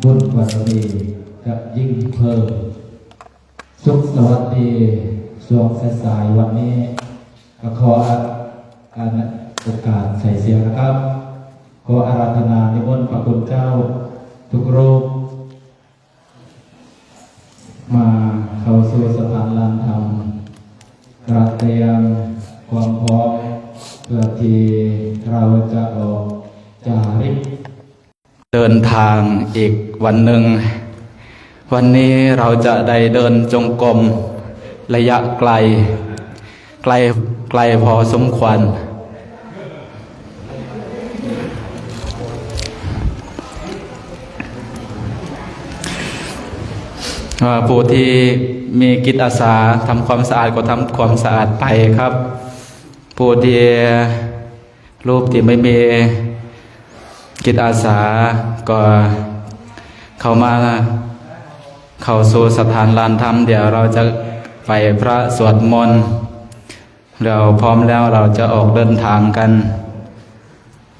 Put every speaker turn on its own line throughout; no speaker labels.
บุญบารมีจะยิ่งเพิ่มสุขสวัสดีช่วงสายๆวันนี้ก็ขอการโอกาสใส่เสียงนะครับขออาราธนานิมนต์พระคุณเจ้าทุกรูปมาเข้าสู่สถานลานธรรมตระเตรียมความพร้อมเพื่อที่เราจะออกจาริกเดินทางอีกวันหนึ่งวันนี้เราจะได้เดินจงกรมระยะไกลพอสมควรผู้ที่มีกิจอาสาทำความสะอาดก็ทำความสะอาดไปครับผู้ที่รูปที่ไม่มีกิจอาสาก็เข้าสู่สถานลานธรรมเดี๋ยวเราจะไปพระสวดมนต์เราพร้อมแล้วเราจะออกเดินทางกัน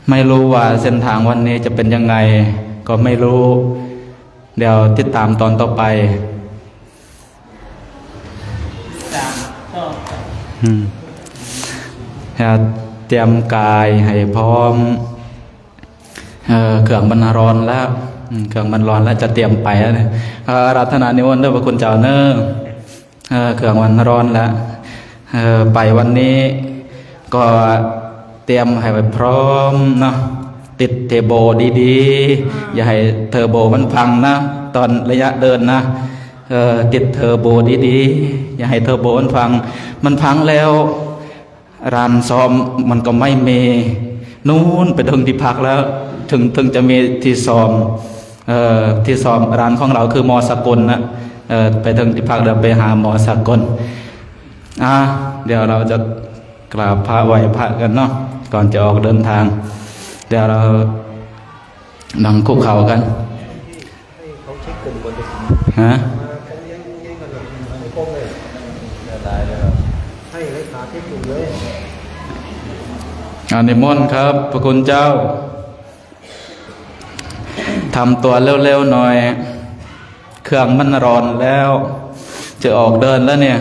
ไม่รู้ว่าเส้นทางวันนี้จะเป็นยังไงก็ไม่รู้เดี๋ยวติดตามตอนต่อไปเตรียมกายให้พร้อมเครื่องบรรร้อนแล้วเครื่องบรรร้อนแล้วจะเตรียมไปแล้วเนี่ยอาราธนานิมนต์ด้วยพระคุณเจ้าเนอเครื่องบรรร้อนแล้วไปวันนี้ก็เตรียมให้ไว้พร้อมเนาะติดเทอร์โบดีๆอย่าให้เทอร์โบมันพังนะตอนระยะเดินนะติดเทอร์โบดีๆอย่าให้เทอร์โบมันพังแล้วร้านซ้อมมันก็ไม่มีนู่นไปถึงที่พักแล้วถึงจะมีที่ซ้อมร้านของเราคือมอสกลนะไปถึงที่พักเดี๋ยวไปหาหมอสกลเดี๋ยวเราจะกราบพระไหว้พระกันเนาะก่อนจะออกเดินทางเดี๋ยวเรานั่งคุกเข่ากันฮะนิมนต์ครับพระคุณเจ้าทำตัวเร็วๆหน่อยเครื่องมันร้อนแล้วจะออกเดินแล้วเนี่ย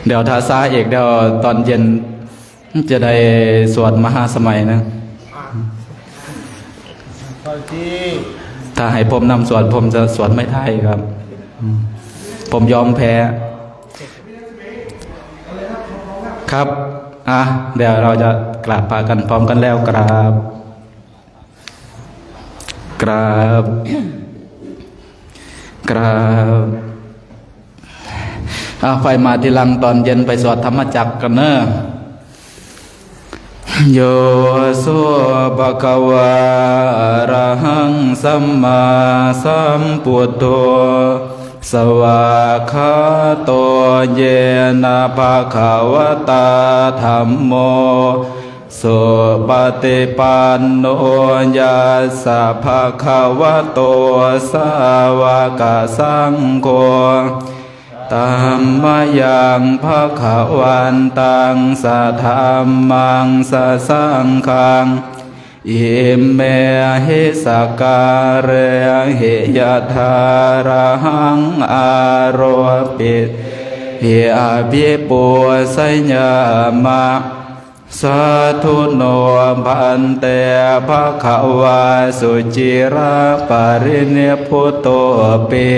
เดี๋ยวทาซาอีกเดี๋ยวตอนเย็นจะได้สวดมหาสมัยนะถ้าให้ผมนำสวดผมจะสวดไม่ได้ครับผมยอมแพ้ครับเดี๋ยวเราจะกราบพากันพร้อมกันแล้วกราบไฟมาทีหลังตอนเย็นไปสวดธรรมจักรกันเนอะโยโสภะคะวะอะระหังสัมมาสัมพุทโธสวากขาโตเยนะภะคะวะตาธัมโมสุปฏิปันโนยัสสะภะคะวะโตสาวกสังโฆธัมมายังภะคะวันตังสัทธัมมังสัสสังฆังอิเมหิสการเรหิยะทาระหังอาโรปิหิอาภิปุสัญญามะสาธุโนภันเตภะคะวาสุจิราปรินิพพุตโตปิ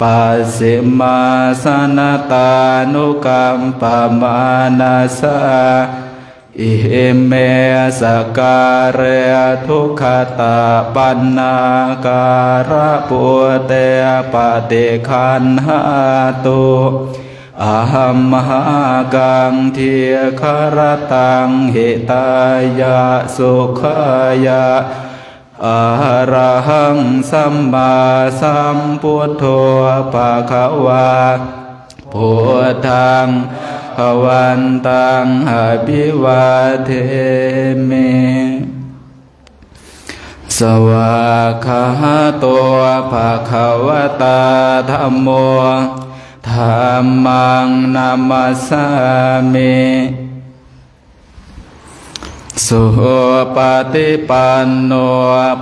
ปัสสิมาสนตานุกัมปมานาสาอิเมสการะทุกขตาปันนาการะปุเตปฏิคันหาตุอะหัมมหากังเทียคารตังหิตายะสุขายะอะระหังสัมมาสัมพุทโธภะคะวาพุทธังภวันตังอภิวาเทมิสวากขาโตภะคะวะตาธัมโม ธัมมังนามัสสามิสุปฏิปันโน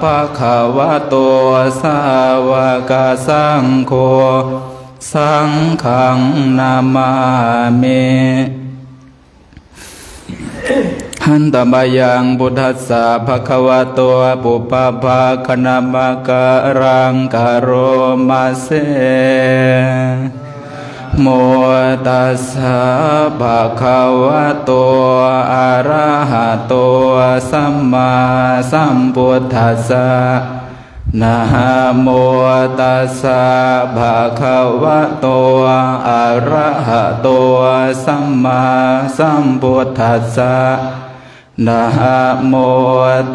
ภะคะวะโตสาวกสังโฆสังฆังนามามิหันตมยังพุทธัสสะภะคะวะโตปุปภาคณมะการังกโรมาเสโมตัสสะภะคะวะโตอะระหะโตสัมมาสัมพุทธัสสะนะโมตัสสะภะคะวะโตอะระหะโตสัมมาสัมพุทธัสสะนะโม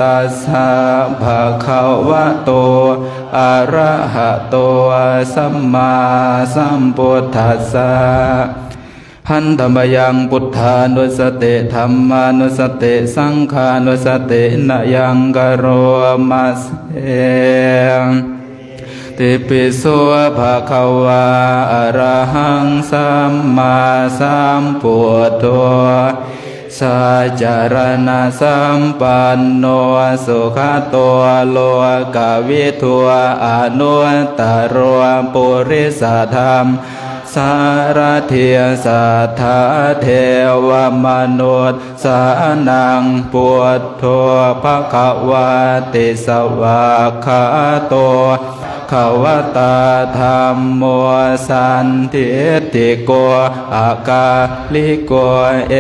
ตัสสะภะคะวะโตอะระหะโตสัมมาสัมพุทธัสสะหันธรรมยังพุทธานุสติธัมมานุสติสังฆานุสตินะยังกโรมัสเสติปิโสภะคะวะอะระหังสัมมาสัมพุทโธสัจจารณะสัมปันโนสุขโตโลกวิทูอนุตตรปุริสธรรมสารถิสัทธาเทวมนุษย์สานังพุทโธภควติสวากขาโตขวตาธรรมโมสันทิติโกอากาลิโกเอ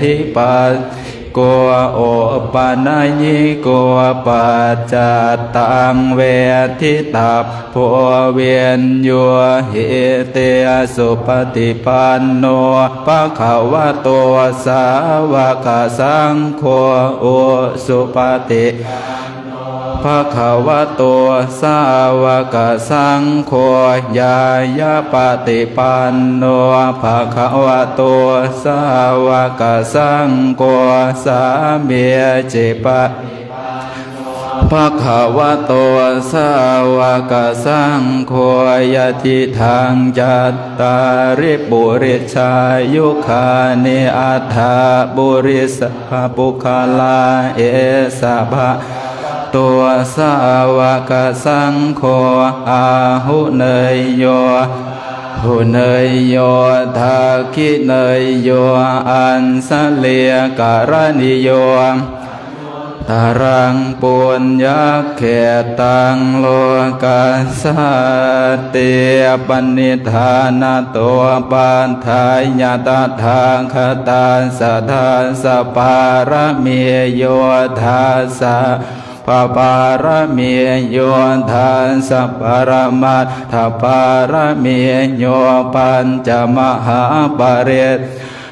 หิปัสโกโอปนัญญิโกปัจจัตตังเวทิตาโพเวียนโยหิเตสุปฏิปันโนภะคะวะโตสาวกสังโฆโอสุปฏิภะคะวะโตสาวกสังโฆญาญาปฏิปันโนภะคะวะโตสาวกสังโฆสามีจิปะภะคะวะโตสาวกสังโฆยะทิทังจัตตาริปุริชายุคานิอัฏฐบุริสปุคลาเอสะภะตัวสาวกสังโฆอาหุเนยโยหุเนยโยทาคิเนยโยอันสเลียการณิโยตารังปุญญเขตังโลกัสสเตปนิธานาตัวปันทายาตทางคตาสทาสปารมีโยทาสะปปารมีโยทานสัพพารมัตถปารมีโยปัญจมหาปริต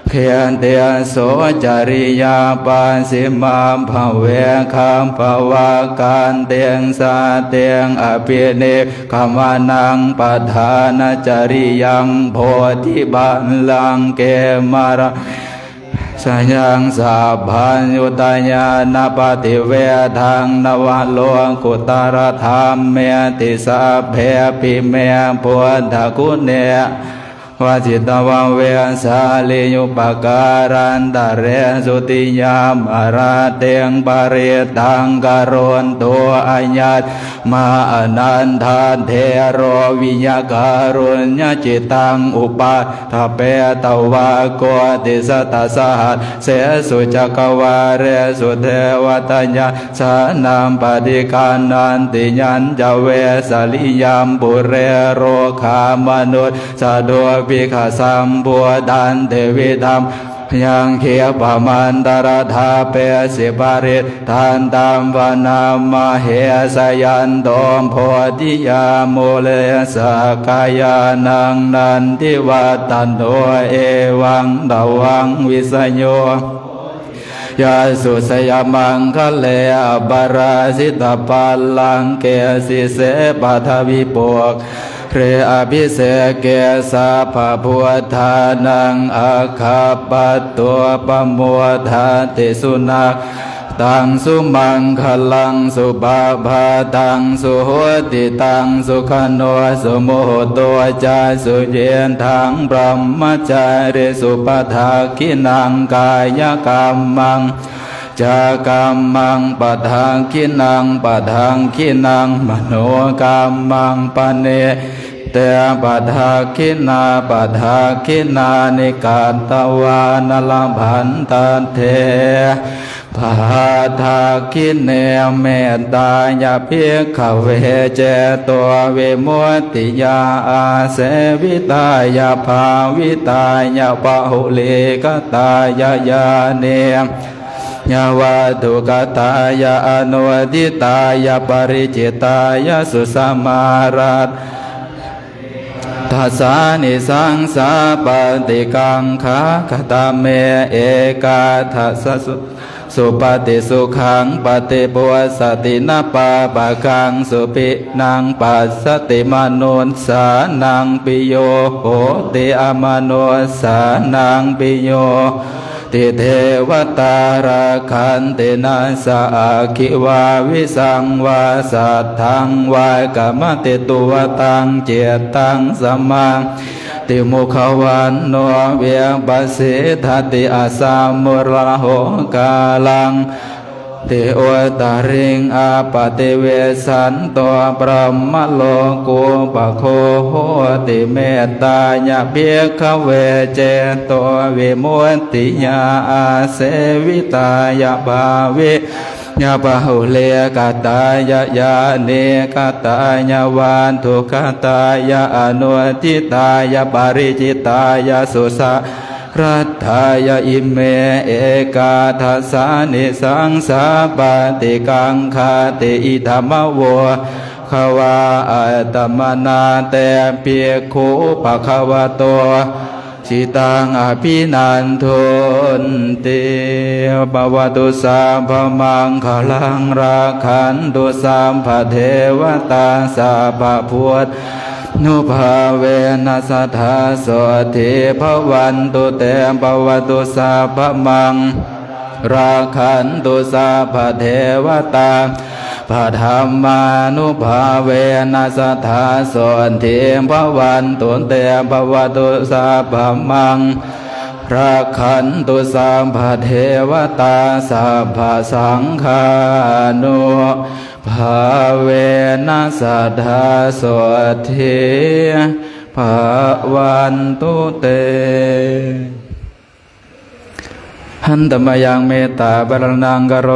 เขียนเตียโสจริยาปัสสิมาภเวคัมภวาการเตียงสาเตียงอภินิขมานังปทานจริยังโพธิบัลลังเกมารสยังสาพัญยุตยานาปฏิเวทังนวโลกุตรธรรมเมติสาเพปิเมพุทธกุเนวาจิตวเวสาลิยุปการันตเรสุติยามอาราเตียงปริตังกโรนตัวอัญญาตมาอนันทานเทโรวิญญาการุญญจิตังอุปาทเปตวะโกติสตัสหัสเสสุจักวาเรสุเทวตัญญาสานามปฏิการนันติยัญจเวสลิยามปุเรโรคามนุษสะดวภิกขสัมบัวดันเทวิธรรมยังเขียปมันตรธาเปสิปาริทานตามวนามาเหสยันตมโพธิยาโมเลสกายานังนันทิวัตันโตเอวังตวังวิสโยยาสุสยามังคะเลอบาราสิตาปัลลังเกสิเสปัทวิปกเรอภิเสกเกสาภาพุทธานังอาคาปตัวปมัวทาติสุนัข ตังสุมังคลังสุภาภาตังสุโหติตังสุขโนสุโมโหตัวจาสุเยนทังพรหมจาริสุปทาคินังกายกรรมังจากรรมังปทาคินังปทางคินังมโนกรรมังปเนเตปทาคินาปทาคินานิกาตวานลพันตันเทภาทาคิเนเมตตายาภิกขเวเจตัวเวมุตติยาอาเสวิตายาภาวิตายาปะหุเลกตายายาเนยาวาตุกตายาอนุทิตายาปริจิตายาสุสมารัตทัสสานิสังสาปฏิกังขาคตาเมเอกาทัสสะสุปฏิสุขังปฏิปัวสตินาปาปะกังสุปินังปัสสติมนุนสานังปิโยโหติอมนุสานังปิโยติเทวตาราคันตินาสาคิวาวิสังวาสัทธังวากรรมติตัวตังเจตังสมังติมุขวันโนเวียบาสิทัติอาสามุระโหกาลังติโอตาริงอาปติเวสันตัวปรมโลกุปโคโหติเมตตาญาเพียขเวเจตัววิมุตติญาอาเสวิตายาภาวิยาปะหุเลกตายายาเนกตายาวานทุกตายาอนุทิตายาปริจิตายาสุสะรัตถายาอิเมเอกาทัสสานิสังสาปฏิกังคาติอิธรรมโวขวาอัตมนาเตเปียโคภควโตชิตังอภินันโทนเตปวัตุสาภมังคลังราคันตุสามภเทวตาสาภพุทธนุภาเวนัสทธาโสติภวันตุเตปวัตุสาภมังราคันตุสาภเทวตาพระธรรมานุภาเวนัสทธาโสติภวันตุเตปวัตุสาภมังราคันตุสาภเทวตาสัพพสังฆานุภาเวนัสทธาโสติภวันตุเตหันตมยังเมตตาบรนังกโร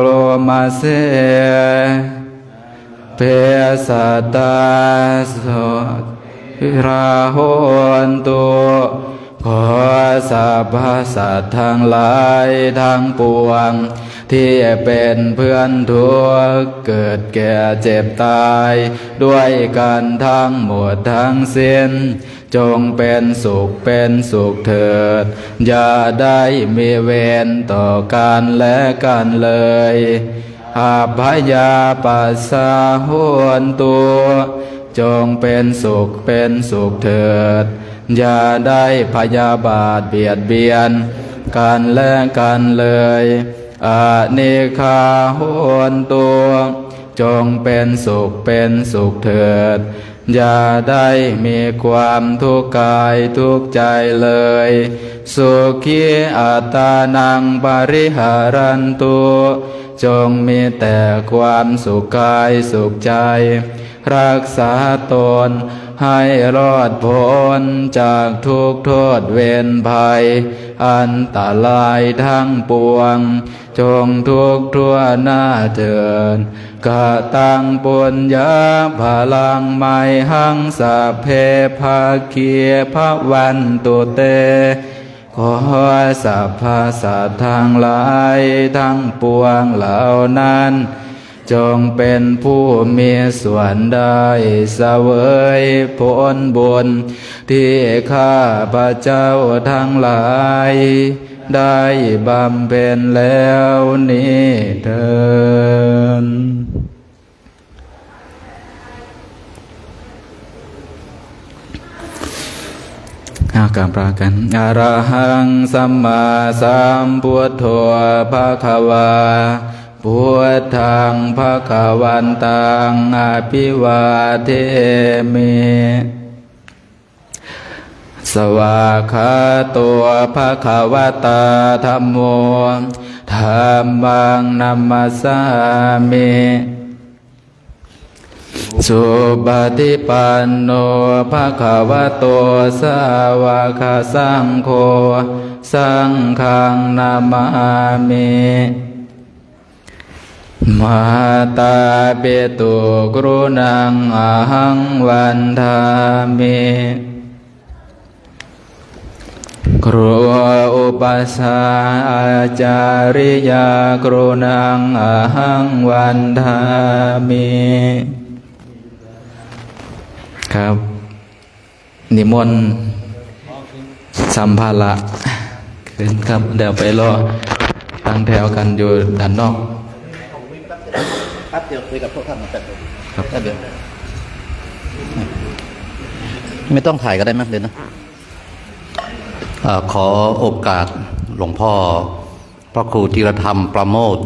มาเสเปสัตตาโสราโหนตุขอสัพพสัตว์ทั้งหลายทั้งปวงที่เป็นเพื่อนทุกข์เกิดแก่เจ็บตายด้วยกันทั้งหมดทั้งสิ้นจงเป็นสุขเถิดอย่าได้มีเวรต่อกันและกันเลยอาภัยาปัสสาโหนตุจงเป็นสุขเถิดอย่าได้พยาบาทเบียดเบียนกันและกันเลยอาเนคาโหนตุจงเป็นสุขเถิดอย่าได้มีความทุกข์กายทุกข์ใจเลยสุขีอัตตานังปริหารันตุจงมีแต่ความสุขกายสุขใจรักษาตนให้รอดพ้นจากทุกข์โทษเวรภัยอันตรายทั้งปวงจงทุกข์ทั่วหน้าเถิดกะตังปุญญาภลังไมหังสัพเพภาคีภวันตุเตขอสัพพสัตว์ทั้งหลายทั้งปวงเหล่านั้นจงเป็นผู้มีส่วนได้เสวยผลบุญที่ข้าพระเจ้าทั้งหลายได้บำเพ็ญแล้วนี้เถิดกราบลากันอะระหังสัมมาสัมพุทโธภะคะวา พุทธังภคะวันตังอภิวาเทมิสวากขาโตภะคะวะตาธัมโมธัมมังนัมมัสสามิสุปฏิปันโนภะคะวะโตสาวกสังโฆสังฆังนามามิมาตาเปตุกรุณังอหังวันทามิครูอุปัสสาอาจาริยากรุณังอหังวันทามิครับนิมนต์สัมภาระขึ้นครับเดี๋ยวไปรอตั้งแถวกันอยู่ด้านนอก
ครับเดี๋ยวคุยกับพวกท่านแป๊บนึง
ครับ
เดี๋ยวไม่ต้องถ่ายก็ได้มั้ยเดี๋ยวนะขอโอกาสหลวงพ่อพระครูธีรธรรมประโมท